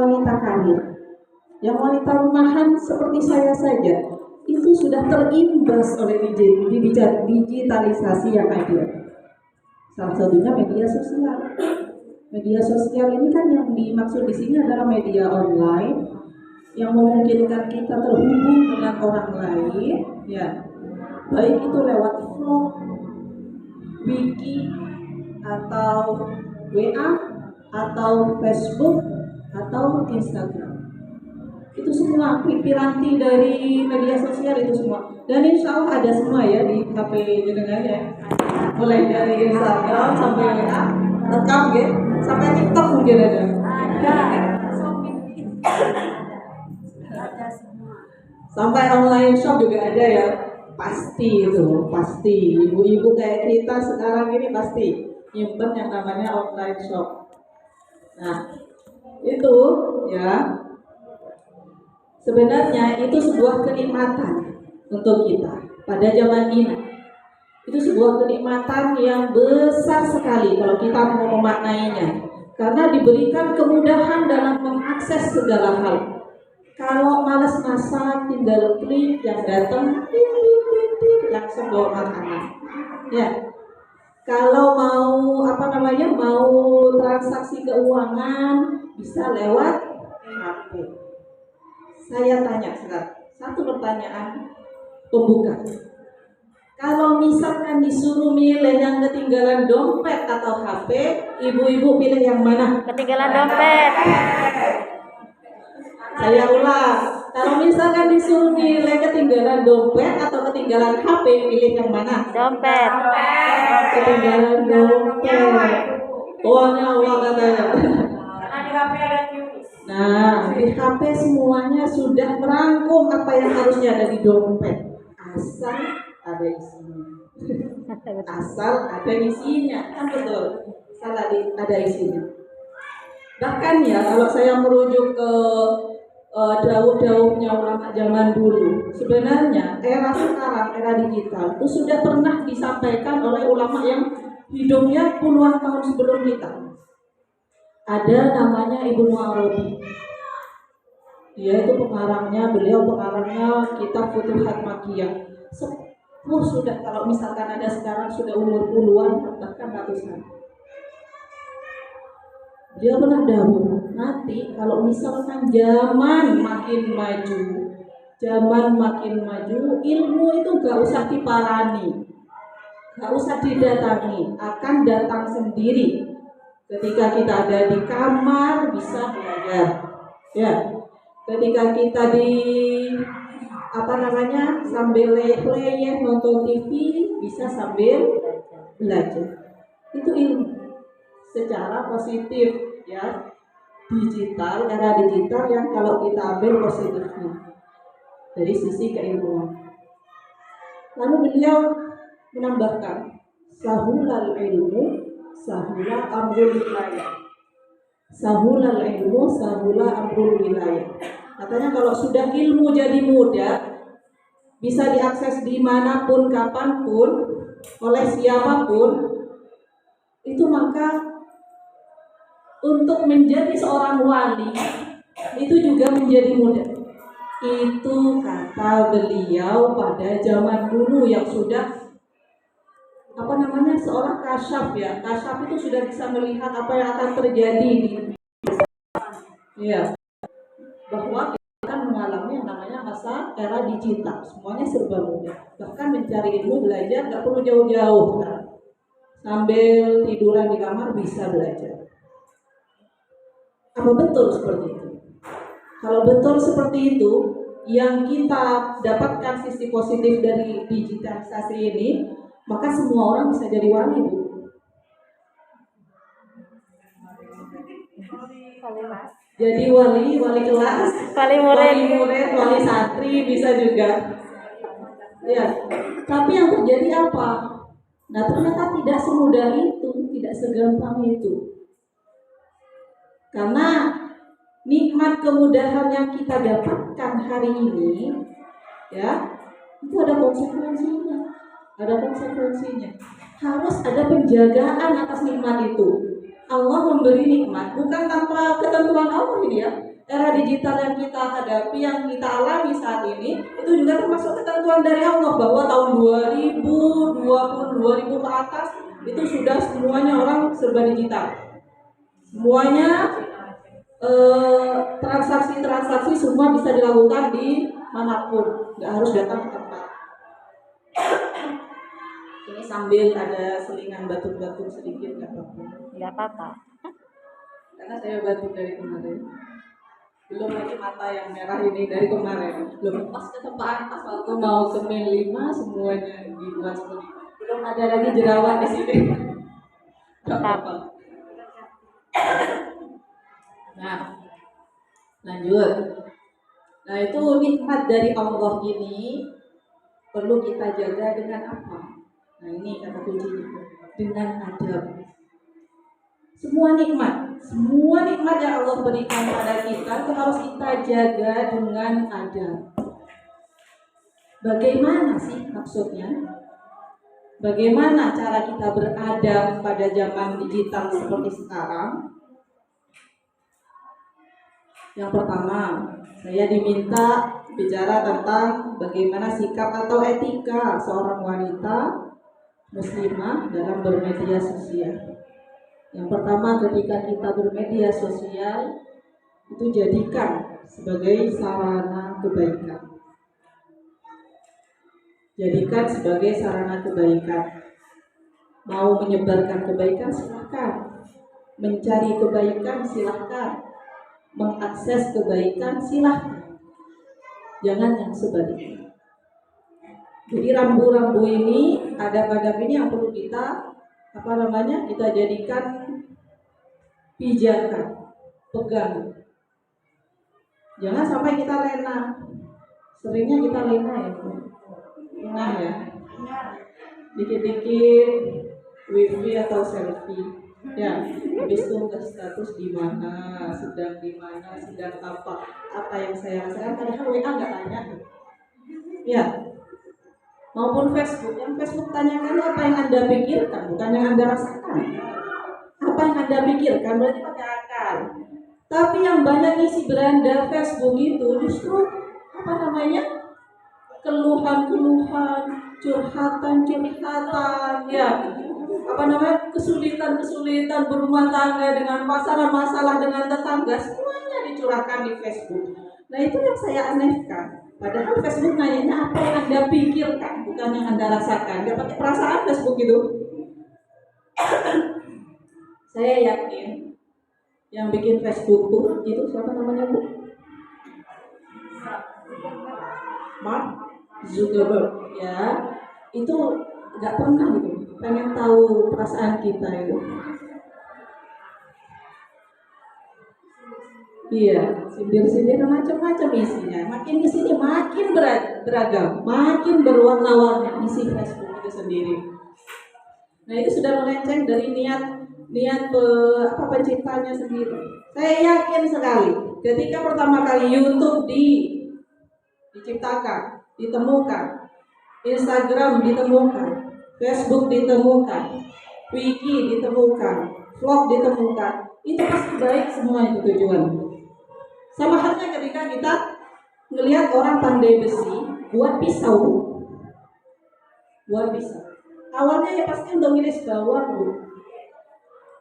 wanita karir, yang wanita rumahan seperti saya saja, itu sudah terimbas oleh digitalisasi yang ada. Salah satunya media sosial. Media sosial ini kan yang dimaksud di sini adalah media online yang memungkinkan kita terhubung dengan orang lain, ya, baik itu lewat vlog, wiki, atau WA, atau Facebook, atau Instagram. Itu semua piranti dari media sosial itu semua. Dan insya Allah ada semua ya di HP jenengan ya. Mulai dari Instagram sampai WA, lengkap ya, sampai TikTok mungkin ada. Sampai online shop juga ada ya. Pasti itu, pasti. Ibu-ibu kayak kita sekarang ini pasti nyimpen yang namanya online shop. Nah, itu ya. Sebenarnya itu sebuah kenikmatan untuk kita pada zaman ini. Itu sebuah kenikmatan yang besar sekali kalau kita mau memaknainya, karena diberikan kemudahan dalam mengakses segala hal. Kalau malas masak, tinggal klik yang datang, langsung bawa makanan. Ya. Kalau mau mau transaksi keuangan bisa lewat HP. Saya tanya sekarang satu pertanyaan pembuka. Kalau misalkan disuruh milih yang ketinggalan dompet atau HP, ibu-ibu pilih yang mana? Ketinggalan dompet. Saya ulang. Kalau misalkan disuruh milih ketinggalan dompet atau ketinggalan HP, pilih yang mana? Dompet. Ketinggalan dompet. Uangnya uang katanya. Nah, di HP semuanya sudah merangkum apa yang harusnya ada di dompet. Asal ada isinya. Asal ada isinya, kan betul. Asal ada isinya. Bahkan ya, kalau saya merujuk ke dawuh-dawuhnya ulama zaman dulu, sebenarnya era sekarang, era digital itu sudah pernah disampaikan oleh ulama yang hidupnya puluhan tahun sebelum kita. Ada namanya Ibnu Arabi. Dia itu beliau pengarangnya kitab Futuhat Makkiyah. Sepuh sudah, kalau misalkan ada sekarang sudah umur puluhan bahkan ratusan. Dia pernah dahulu, nanti kalau misalkan zaman makin maju, ilmu itu gak usah diparani, gak usah didatangi, akan datang sendiri. Ketika kita ada di kamar bisa belajar, ya. Ketika kita sambil leyeh nonton TV bisa sambil belajar. Itu ilmu secara positif, ya. Era digital yang kalau kita ambil positifnya dari sisi keilmuan. Lalu beliau menambahkan, sahulal ilmu sahula amrul wilayah. Sahulal ilmu sahula amrul wilayah. Katanya kalau sudah ilmu jadi mudah, bisa diakses dimanapun, kapanpun, oleh siapapun, itu maka untuk menjadi seorang wali itu juga menjadi mudah. Itu kata beliau pada zaman dulu yang sudah seorang kasyaf ya. Kasyaf itu sudah bisa melihat apa yang akan terjadi ya, bahwa kita akan mengalami yang namanya masa era digital. Semuanya serba mudah. Bahkan mencari ilmu, belajar nggak perlu jauh-jauh sekarang. Sambil tiduran di kamar bisa belajar. Apa betul seperti itu? Kalau betul seperti itu, yang kita dapatkan sisi positif dari digitalisasi ini, maka semua orang bisa jadi wali, Bu. Jadi wali kelas, wali murid, wali santri bisa juga. Ya. Tapi yang terjadi apa? Nah, ternyata tidak semudah itu, tidak segampang itu. Karena nikmat kemudahan yang kita dapatkan hari ini, ya, itu ada konsekuensinya. Harus ada penjagaan atas nikmat itu. Allah memberi nikmat bukan tanpa ketentuan Allah ini ya. Era digital yang kita hadapi, yang kita alami saat ini, itu juga termasuk ketentuan dari Allah bahwa tahun 2020, 2000 ke atas itu sudah semuanya orang serba digital. Semuanya transaksi-transaksi semua bisa dilakukan di manapun, nggak harus datang ke tempat. Ini sambil ada selingan batuk-batuk sedikit, nggak apa-apa. Nggak apa-apa. Karena saya batuk dari kemarin. Belum lagi mata yang merah ini dari kemarin. Belum pas ke tempat pas waktu mau ke Mil 5 semuanya dibuat seperti itu. Belum ada lagi jerawat di sini. Nggak apa-apa. Nah, lanjut. Nah, itu nikmat dari Allah ini perlu kita jaga dengan apa? Nah, ini kata kuncinya. Dengan adab. Semua nikmat yang Allah berikan pada kita itu harus kita jaga dengan adab. Bagaimana sih maksudnya? Bagaimana cara kita beradab pada zaman digital seperti sekarang? Yang pertama, saya diminta bicara tentang bagaimana sikap atau etika seorang wanita muslimah dalam bermedia sosial. Yang pertama, ketika kita bermedia sosial, itu jadikan sebagai sarana kebaikan. Jadikan sebagai sarana kebaikan. Mau menyebarkan kebaikan, silakan. Mencari kebaikan, silakan. Mengakses kebaikan, silakan. Jangan yang sebaliknya. Jadi rambu-rambu ini, adab-adab ini yang perlu kita kita jadikan pijakan, pegang. Jangan sampai kita lena. Seringnya kita lena ya. Dikit-dikit wifi atau selfie. Ya, habis itu status di mana, sedang apa yang saya rasakan. Padahal WA nggak tanya. Ya. Maupun Facebook, yang Facebook tanyakan apa yang Anda pikirkan, bukan yang Anda rasakan. Apa yang Anda pikirkan berarti pakai akal. Tapi yang banyak isi beranda Facebook itu justru keluhan-keluhan, curhatan, ya, kesulitan berumah tangga dengan masalah dengan tetangga, semuanya dicurahkan di Facebook. Nah, itu yang saya anehkan. Padahal Facebook nanyanya apa yang Anda pikirkan, bukan yang Anda rasakan. Gak pakai perasaan Facebook itu. Saya yakin yang bikin Facebook tuh itu siapa namanya, Bu? Mark Zuckerberg, ya. Itu nggak pernah gitu pengen tahu perasaan kita itu. Iya, sindir-sindir macam-macam isinya. Makin kesini makin beragam, makin berwarna-warni isi Facebook itu sendiri. Nah, itu sudah melenceng dari niat penciptanya sendiri. Saya yakin sekali ketika pertama kali YouTube diciptakan, ditemukan, Instagram ditemukan, Facebook ditemukan, Wiki ditemukan, vlog ditemukan, itu pasti baik semua itu tujuan. Sama halnya ketika kita ngelihat orang pandai besi buat pisau. Awalnya ya pasti untuk ngiris bawang, Bu.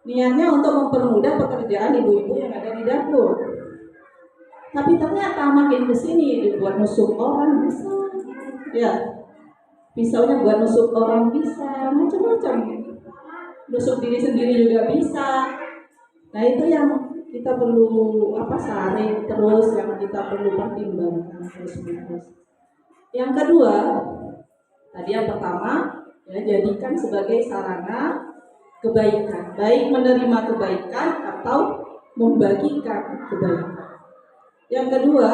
Niatnya untuk mempermudah pekerjaan ibu-ibu yang ada di dapur. Tapi ternyata makin kesini dibuat nusuk orang bisa. Ya, pisaunya buat nusuk orang bisa, macam-macam. Nusuk diri sendiri juga bisa. Nah, itu yang kita perlu saring terus, yang kita perlu pertimbangkan terus-menerus. Yang kedua, tadi yang pertama ya, jadikan sebagai sarana kebaikan, baik menerima kebaikan atau membagikan kebaikan. Yang kedua,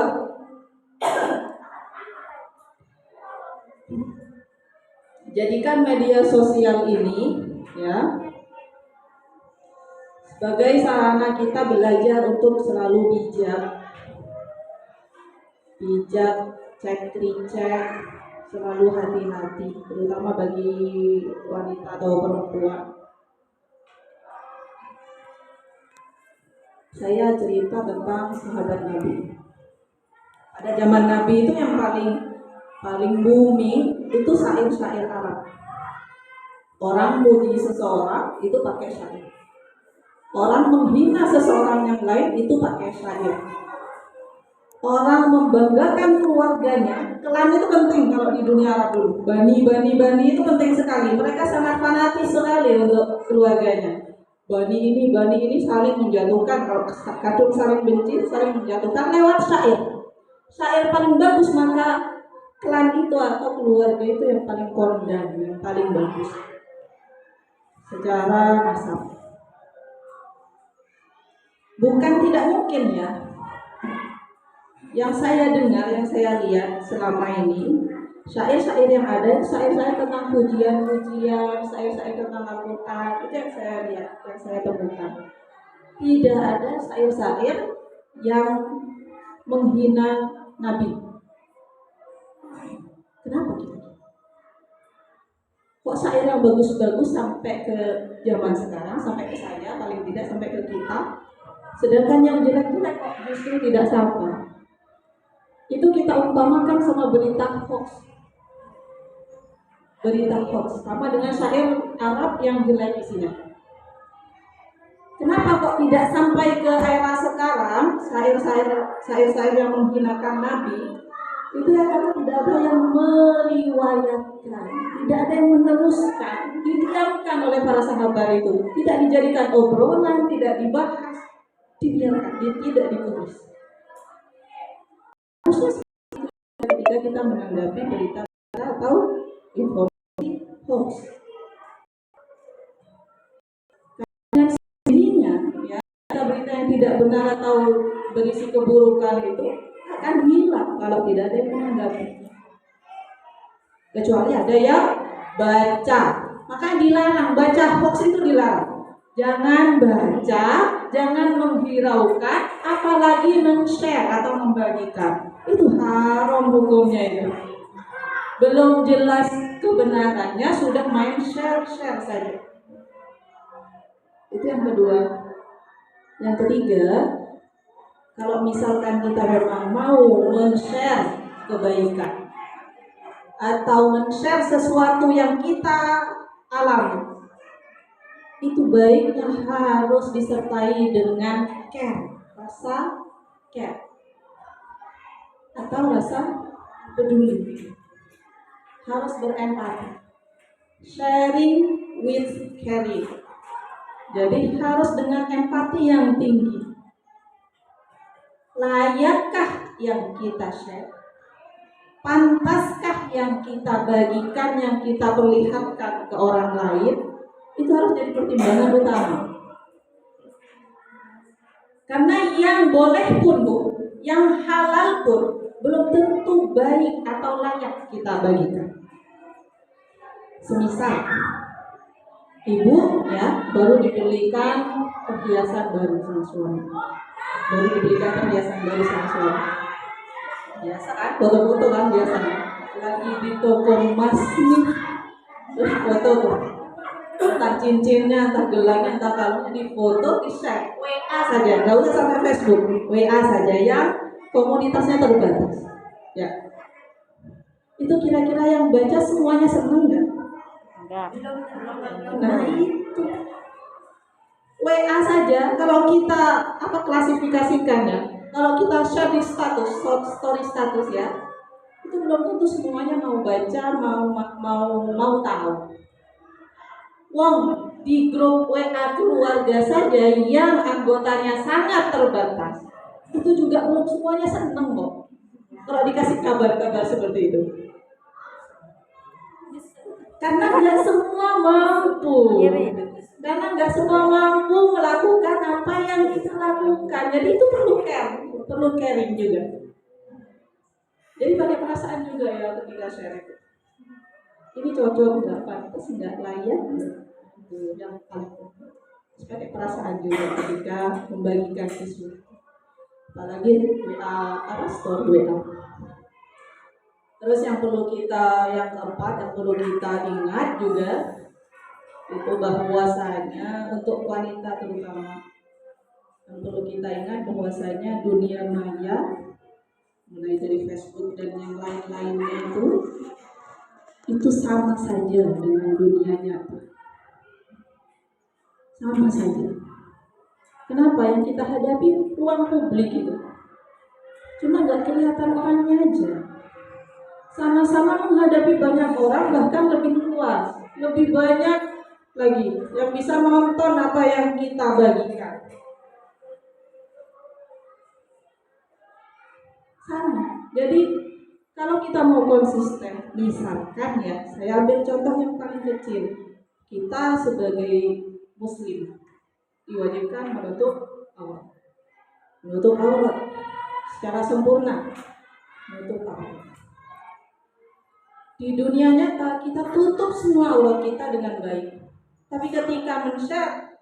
jadikan media sosial ini ya sebagai sarana kita belajar untuk selalu bijak, cek, selalu hati-hati, terutama bagi wanita atau perempuan. saya cerita tentang sahabat Nabi. Pada zaman Nabi itu yang paling booming itu syair-syair Arab. Orang muji seseorang itu pakai syair. Orang menghina seseorang yang lain itu pakai syair. Orang membanggakan keluarganya, klan itu penting kalau di dunia Arab dulu. Bani itu penting sekali. Mereka sangat fanatis sekali untuk keluarganya. Bani ini saling menjatuhkan. Kalau kadung saling benci, saling menjatuhkan lewat syair. Syair paling bagus, maka klan itu atau keluarga itu yang paling kondang, yang paling bagus secara nasab. Bukan tidak mungkin ya. Yang saya dengar, yang saya lihat selama ini, syair-syair yang ada, syair-syair tentang pujian-pujian, syair-syair tentang Al-Quran, itu yang saya lihat, yang saya temukan. Tidak ada syair-syair yang menghina Nabi. Kenapa gitu? Kok syair yang bagus-bagus sampai ke zaman sekarang, sampai ke saya, paling tidak sampai ke kita, sedangkan yang jelek-jelek kok justru tidak sampai. Itu kita umpamakan sama berita hoax. Berita hoax sama dengan syair Arab yang jelek isinya. Kenapa kok tidak sampai ke era sekarang syair-syair yang menghinakan Nabi? Itu ya karena tidak ada yang meriwayatkan, tidak ada yang meneruskan, didiamkan oleh para sahabat itu, tidak dijadikan obrolan, tidak dibahas, dibiarkan, tidak ditulis. Harusnya ketika kita menanggapi berita atau informasi hoax, dengan sendirinya ya, berita yang tidak benar atau berisi keburukan itu akan hilang kalau tidak ada yang menanggapi. Kecuali ada yang baca, maka dilarang baca hoax itu dilarang. Jangan baca, jangan menghiraukan, apalagi men-share atau membagikan. Itu haram hukumnya itu. Belum jelas kebenarannya sudah main share saja. Itu yang kedua. Yang ketiga, kalau misalkan kita memang mau men-share kebaikan atau men-share sesuatu yang kita alami, itu baiknya harus disertai dengan care, rasa care atau rasa peduli. Harus berempati. Sharing with caring. Jadi harus dengan empati yang tinggi. Layakkah yang kita share? Pantaskah yang kita bagikan, yang kita perlihatkan ke orang lain? Itu harus jadi pertimbangan utama. Karena yang boleh pun, Bu, yang halal pun belum tentu baik atau layak kita bagikan. Semisal ibu ya baru dibelikan perhiasan baru sama suami, biasa kan, foto-foto kan biasanya lagi di toko emas nih, terus foto tuh entah cincinnya, entah gelangnya, entah kalungnya, di foto, di share, WA saja, nggak usah sampai Facebook, WA saja yang komunitasnya terbatas. Ya, itu kira-kira yang baca semuanya seneng nggak? Enggak. Nah itu WA saja, kalau kita klasifikasikannya, kalau kita share di status, story status ya, itu belum tentu semuanya mau baca, mau tahu. Wong di grup WA keluarga saja yang anggotanya sangat terbatas, itu juga belum semuanya seneng kok kalau dikasih kabar-kabar seperti itu. Karena nggak semua mampu, melakukan apa yang kita lakukan. Jadi itu perlu caring juga. Jadi pakai perasaan juga ya ketika share itu. Ini cocok nggak, pantas nggak, layak itu yang paling penting. Pakai perasaan juga ketika membagikan sesuatu. Apalagi story WA. Terus yang keempat yang perlu kita ingat juga itu bahwasanya untuk wanita terutama, Dan perlu kita ingat bahwasanya dunia maya, mulai dari Facebook dan yang lain-lainnya itu sama saja dengan dunia nyata. Sama saja. Kenapa? Yang kita hadapi ruang publik itu. Cuma nggak kelihatan orangnya aja. Sama-sama menghadapi banyak orang, bahkan lebih luas, lebih banyak lagi yang bisa menonton apa yang kita bagikan. Sama. Jadi kalau kita mau konsisten, misalkan ya, saya ambil contoh yang paling kecil. Kita sebagai Muslim diwajibkan menutup aurat secara sempurna, menutup aurat. Di dunia nyata kita tutup semua aurat kita dengan baik. Tapi ketika men-share,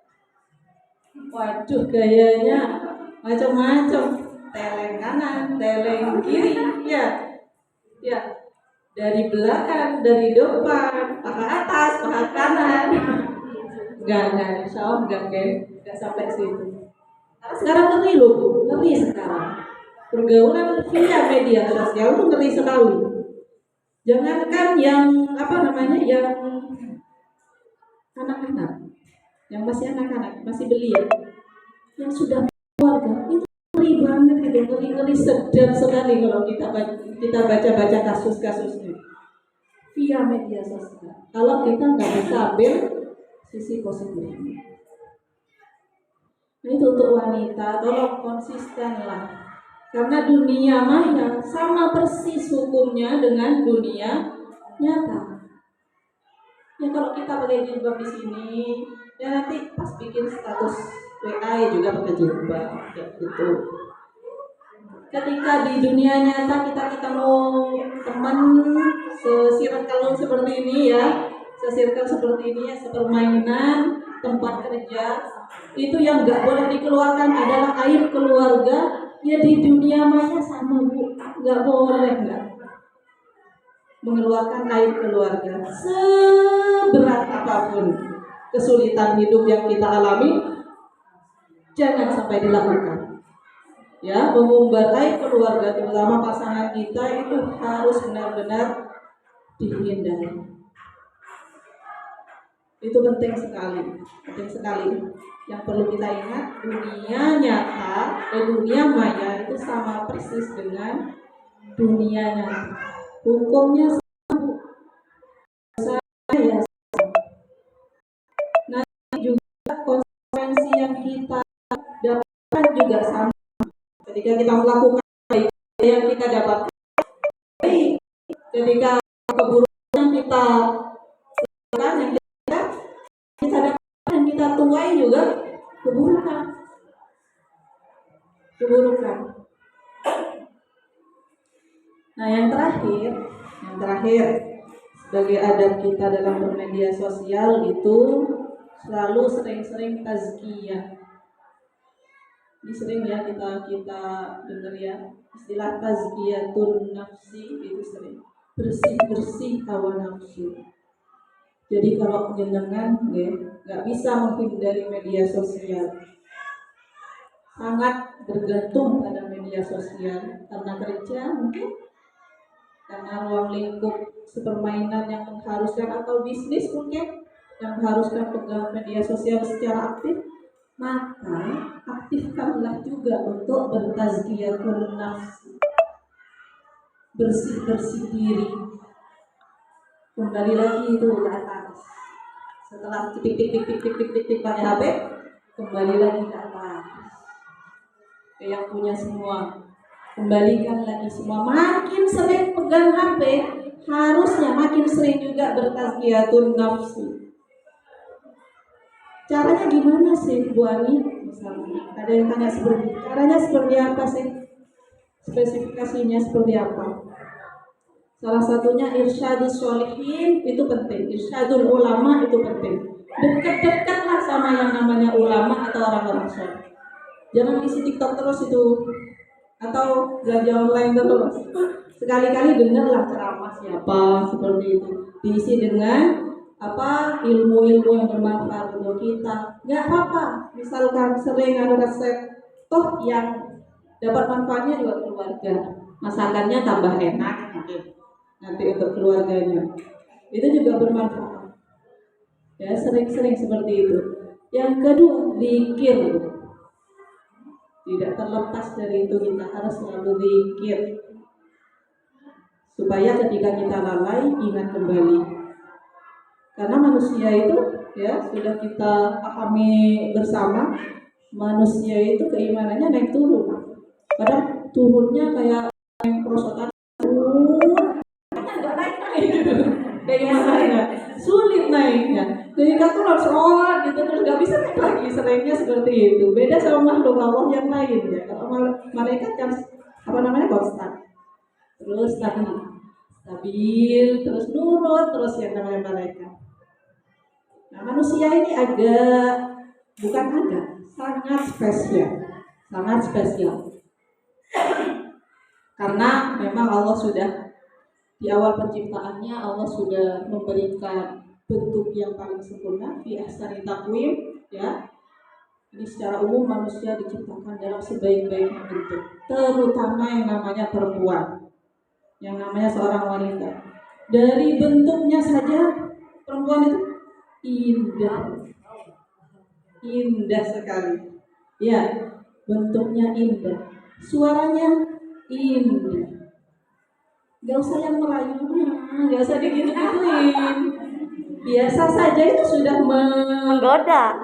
waduh gayanya macam-macam, teleng kanan, teleng kiri, ya, dari belakang, dari depan, paha atas, paha kanan. Enggak, insya Allah enggak sampai situ. Karena sekarang ngeri loh Bu, ngeri sekarang. Pergaulan via media sosial itu ngeri sekali. Jangankan yang yang anak-anak, yang masih anak-anak, masih belia, yang sudah keluarga, itu ngeri banget gitu, ngeri sedap sekali kalau kita baca kasus-kasusnya via media sosial. Kalau kita nggak bisa ambil sisi positifnya. Nah, itu untuk wanita, tolong konsistenlah. Karena dunia maya sama persis hukumnya dengan dunia nyata. Ya kalau kita pakai jilbab di sini, ya nanti pas bikin status WA juga pakai jilbab, kayak gitu. Ketika di dunia nyata kita ketemu teman sesirkel seperti ini ya, sepermainan, tempat kerja, itu yang nggak boleh dikeluarkan adalah aib keluarga. Ya di dunia maya sama Bu, nggak boleh mengeluarkan aib keluarga. Seberat apapun kesulitan hidup yang kita alami, jangan sampai dilakukan. Ya, mengumbar aib keluarga, terutama pasangan kita, itu harus benar-benar dihindari. Itu penting sekali. Yang perlu kita ingat, dunia nyata dan dunia maya itu sama persis dengan dunia nyata. Hukumnya sama. Nanti juga konsekuensi yang kita dapatkan juga sama. Ketika kita melakukan yang kita dapatkan, ketika keburukan yang kita lakukan, yang kita dapatkan, yang kita tuai juga keburukan. Nah, yang terakhir sebagai adab kita dalam bermedia sosial itu selalu sering-sering tazkiyah. Ini sering ya kita dengar ya, istilah tazkiyatun nafsi, itu sering bersih hawa nafsu. Jadi kalau jenengan nggak bisa menghindari media sosial, sangat bergantung pada media sosial karena kerja mungkin, karena ruang lingkup sepermainan yang mengharuskan, atau bisnis mungkin yang mengharuskan pegang media sosial secara aktif, maka aktifkanlah juga untuk bertazkiyatun nafsi, bersih diri. Kembali lagi itu ke atas. Setelah tik pakai HP, kembali lagi ke atas. Yang punya semua, kembalikan lagi semua. Makin sering pegang HP, harusnya makin sering juga bertazkiyatun nafsi. Caranya gimana sih Bu Ani? Misalnya ada yang tanya caranya seperti apa sih? Spesifikasinya seperti apa? Salah satunya irsyadus sholihin, itu penting. Irsyadul ulama itu penting. Dekat-dekatlah sama yang namanya ulama atau orang-orang soleh. Jangan isi TikTok terus itu, atau belanja online terus. Sekali-kali dengarlah ceramah siapa seperti itu. Diisi dengan ilmu-ilmu yang bermanfaat untuk kita. Nggak apa-apa. Misalkan sering ada resep toh yang dapat manfaatnya juga keluarga, masakannya tambah enak mungkin nanti untuk keluarganya, itu juga bermanfaat ya, sering-sering seperti itu. Yang kedua, zikir, tidak terlepas dari itu, kita harus selalu zikir supaya ketika kita lalai ingat kembali. Karena manusia itu ya sudah kita pahami bersama, manusia itu keimanannya naik turun. Kadang turunnya kayak yang perosotan turun, nggak naik keimanannya sulit naiknya. Ketika tuh harus sholat gitu terus nggak bisa naik lagi, seringnya seperti itu. Beda sama makhluk Allah yang lain ya. Kalau malaikat kan konstan, terus stabil, terus nurut, terus yang namanya malaikat. Nah, manusia ini sangat spesial, sangat spesial. Karena memang Allah sudah di awal penciptaannya, Allah sudah memberikan bentuk yang paling sempurna fi ahsani taqwim ya. Ini secara umum manusia diciptakan dalam sebaik-baiknya bentuk, terutama yang namanya perempuan, yang namanya seorang wanita. Dari bentuknya saja perempuan itu indah sekali ya, bentuknya indah, suaranya indah, gak usah yang merayu, gak usah digituin, biasa saja itu sudah menggoda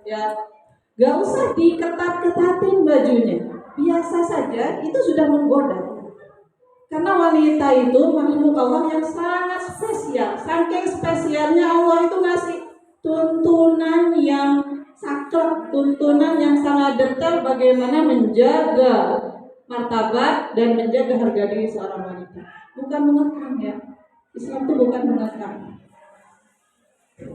ya, gak usah diketat-ketatin bajunya, biasa saja itu sudah menggoda. Karena wanita itu makhluk Allah yang sangat spesial. Saking spesialnya Allah itu ngasih tuntunan yang saklek, tuntunan yang sangat detail bagaimana menjaga martabat dan menjaga harga diri seorang wanita. Bukan mengekang ya. Islam itu bukan mengekang.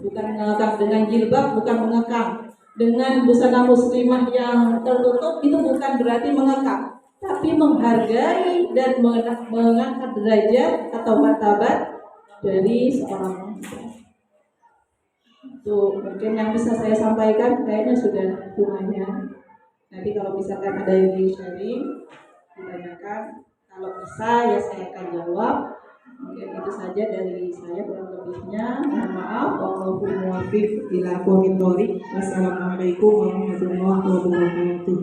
Bukan mengekang dengan jilbab, bukan mengekang. Dengan busana muslimah yang tertutup itu bukan berarti mengekang, tapi menghargai dan mengangkat derajat atau martabat dari seorang wanita. Itu mungkin yang bisa saya sampaikan, kayaknya sudah lumayan. Nanti kalau misalkan ada yang di sharing, ditanyakan, kalau bisa ya saya akan jawab. Mungkin itu saja dari saya, kurang lebihnya mohon maaf. Wallahu muwaffiq ila aqwamit thoriq. Wassalamualaikum warahmatullahi wabarakatuh.